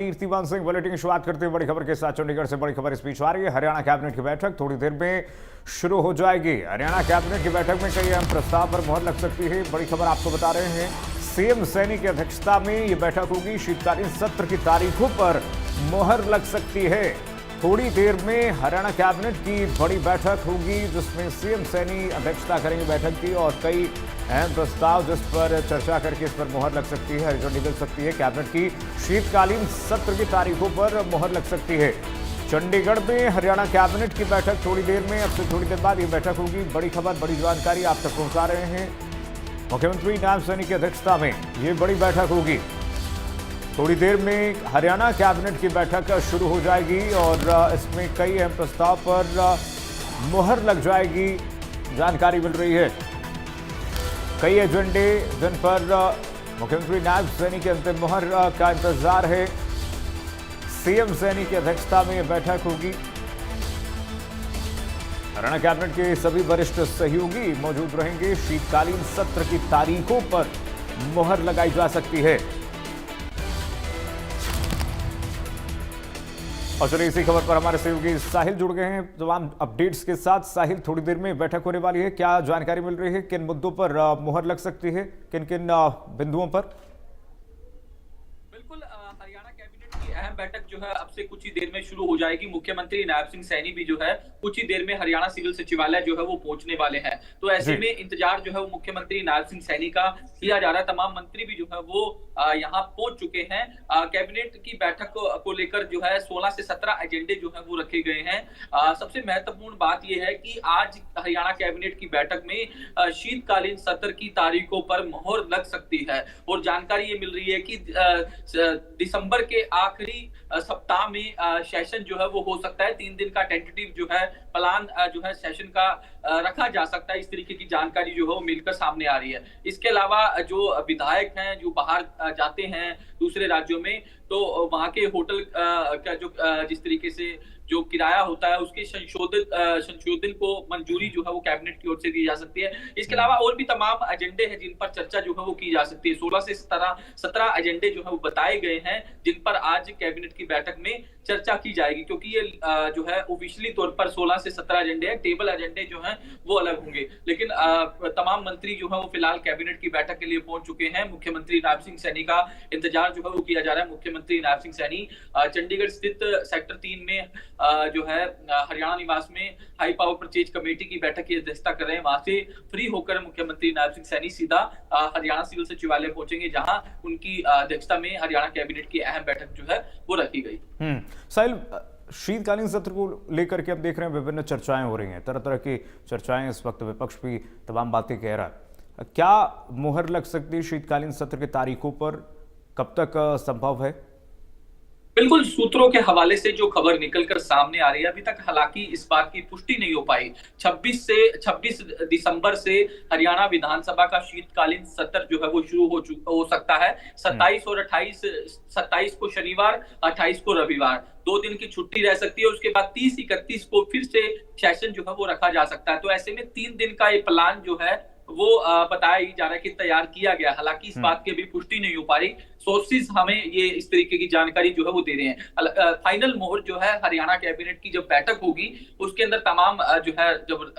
कीर्तिमान सिंह बुलेटिन की शुरुआत करते हुए बड़ी खबर के साथ चंडीगढ़ से बड़ी खबर इस बीच आ रही है। हरियाणा कैबिनेट की बैठक थोड़ी देर में शुरू हो जाएगी। हरियाणा कैबिनेट की बैठक में कई अहम प्रस्ताव पर मुहर लग सकती है। बड़ी खबर आपको बता रहे हैं, सीएम सैनी की अध्यक्षता में ये बैठक होगी। शीतकालीन सत्र की तारीखों पर मुहर लग सकती है। थोड़ी देर में हरियाणा कैबिनेट की बड़ी बैठक होगी जिसमें सीएम सैनी अध्यक्षता करेंगे बैठक की, और कई अहम प्रस्ताव जिस पर चर्चा करके इस पर मुहर लग सकती है, हरी झंडी मिल सकती है। कैबिनेट की शीतकालीन सत्र की तारीखों पर मुहर लग सकती है। चंडीगढ़ में हरियाणा कैबिनेट की बैठक थोड़ी देर में, अब से थोड़ी देर बाद ये बैठक होगी। बड़ी खबर, बड़ी जानकारी आप तक पहुंचा रहे हैं। मुख्यमंत्री नायब सैनी की अध्यक्षता में ये बड़ी बैठक होगी। थोड़ी देर में हरियाणा कैबिनेट की बैठक शुरू हो जाएगी और इसमें कई अहम प्रस्ताव पर मुहर लग जाएगी, जानकारी मिल रही है। कई एजेंडे जिन पर मुख्यमंत्री नायब सैनी की अंतिम मुहर का इंतजार है। सीएम सैनी की अध्यक्षता में यह बैठक होगी। हरियाणा कैबिनेट के सभी वरिष्ठ सहयोगी मौजूद रहेंगे। शीतकालीन सत्र की तारीखों पर मुहर लगाई जा सकती है। और चलिए इसी खबर पर हमारे सहयोगी साहिल जुड़ गए हैं तमाम अपडेट्स के साथ। साहिल, थोड़ी देर में बैठक होने वाली है, क्या जानकारी मिल रही है? किन मुद्दों पर मुहर लग सकती है, किन किन बिंदुओं पर? बिल्कुल, हरियाणा कैबिनेट की अहम बैठक जो है अब से कुछ ही देर में शुरू हो जाएगी। मुख्यमंत्री नायब सिंह सैनी भी जो है कुछ ही देर में हरियाणा सिविल सचिवालय जो है वो पहुंचने वाले हैं। तो ऐसे में इंतजार जो है वो मुख्यमंत्री नायब सिंह सैनी का किया जा रहा है। तमाम मंत्री भी जो है वो यहाँ पहुंच चुके हैं। कैबिनेट की बैठक को लेकर जो है 16 से 17 एजेंडे जो है वो रखे गए हैं। सबसे महत्वपूर्ण बात यह है कि आज हरियाणा कैबिनेट की बैठक में शीतकालीन सत्र की तारीखों पर मुहर लग सकती है। और जानकारी ये मिल रही है कि दिसंबर के आखिरी सप्ताह में सेशन जो है वो हो सकता है। 3 दिन का टेंटेटिव जो है प्लान जो है सेशन का रखा जा सकता है। इस तरीके की जानकारी जो है वो मिलकर सामने आ रही है। इसके अलावा जो विधायक हैं जो बाहर जाते हैं दूसरे राज्यों में, तो वहां के होटल का जो जिस तरीके से जो किराया होता है उसके संशोधन को मंजूरी जो है वो कैबिनेट की ओर से दी जा सकती है। इसके अलावा और भी तमाम एजेंडे हैं जिन पर चर्चा जो है वो की जा सकती है। 16 से 17 एजेंडे जो है वो बताए गए हैं जिन पर आज कैबिनेट की बैठक में चर्चा की जाएगी, क्योंकि ये जो है ऑफिशियली तौर पर 16 से 17 एजेंडे हैं। टेबल एजेंडे जो हैं वो अलग होंगे, लेकिन तमाम मंत्री जो है वो फिलहाल कैबिनेट की बैठक के लिए पहुंच चुके हैं। मुख्यमंत्री नायब सिंह सैनी का इंतजार जो है वो किया जा रहा है। मुख्यमंत्री नायब सिंह सैनी चंडीगढ़ स्थित सेक्टर 3 में जो है हरियाणा निवास में हाई पावर परचेज कमेटी की बैठक की अध्यक्षता कर रहे हैं। वहां से फ्री होकर मुख्यमंत्री नायब सिंह सैनी सीधा हरियाणा सिविल सचिवालय पहुंचेंगे, जहां उनकी अध्यक्षता में हरियाणा कैबिनेट की अहम बैठक जो है वो रखी गई। साहिल, शीतकालीन सत्र को लेकर के हम देख रहे हैं विभिन्न चर्चाएं हो रही हैं, तरह तरह की चर्चाएं। इस वक्त विपक्ष भी तमाम बातें कह रहा है। क्या मुहर लग सकती है शीतकालीन सत्र की तारीखों पर? कब तक संभव है? बिल्कुल, सूत्रों के हवाले से जो खबर निकलकर सामने आ रही है, अभी तक हालांकि इस बात की पुष्टि नहीं हो पाई। 26 दिसंबर से हरियाणा विधानसभा का शीतकालीन सत्र जो है वो शुरू हो सकता है। 27 और 27 को शनिवार, 28 को रविवार, 2 दिन की छुट्टी रह सकती है। उसके बाद 30-31 को फिर से सेशन जो है वो रखा जा सकता है। तो ऐसे में 3 दिन का ये प्लान जो है वो बताया ही जा रहा है कि तैयार किया गया। हालांकि इस बात की अभी पुष्टि नहीं हो पा रही। सोर्सेज हमें ये इस तरीके की जानकारी जो है वो दे रहे हैं। फाइनल मोहर जो है हरियाणा कैबिनेट की जब बैठक होगी उसके अंदर तमाम जो है जब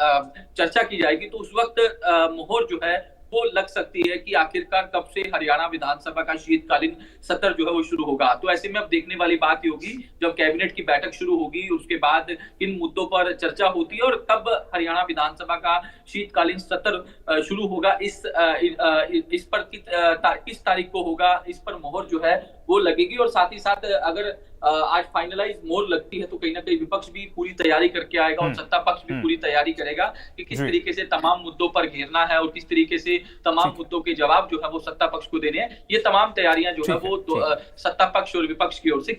चर्चा की जाएगी तो उस वक्त मोहर जो है वो लग सकती है कि आखिरकार कब से हरियाणा विधानसभा का शीतकालीन सत्र जो है वो शुरू होगा। तो ऐसे में अब देखने वाली बात ये होगी जब कैबिनेट की बैठक शुरू होगी उसके बाद किन मुद्दों पर चर्चा होती है और कब हरियाणा विधानसभा का शीतकालीन सत्र शुरू होगा। इस पर किस तारीख को होगा, इस पर मोहर जो है वो लगेगी। और साथ ही साथ अगर आज फाइनलाइज मोहर लगती है तो कहीं ना कहीं विपक्ष भी पूरी तैयारी करके आएगा और सत्ता पक्ष भी पूरी तैयारी करेगा कि किस तरीके से तमाम मुद्दों पर घेरना है और किस तरीके से तमाम मुद्दों के जवाब जो है वो सत्ता पक्ष को देने हैं। ये तमाम तैयारियां जो है वो सत्ता पक्ष और विपक्ष की ओर से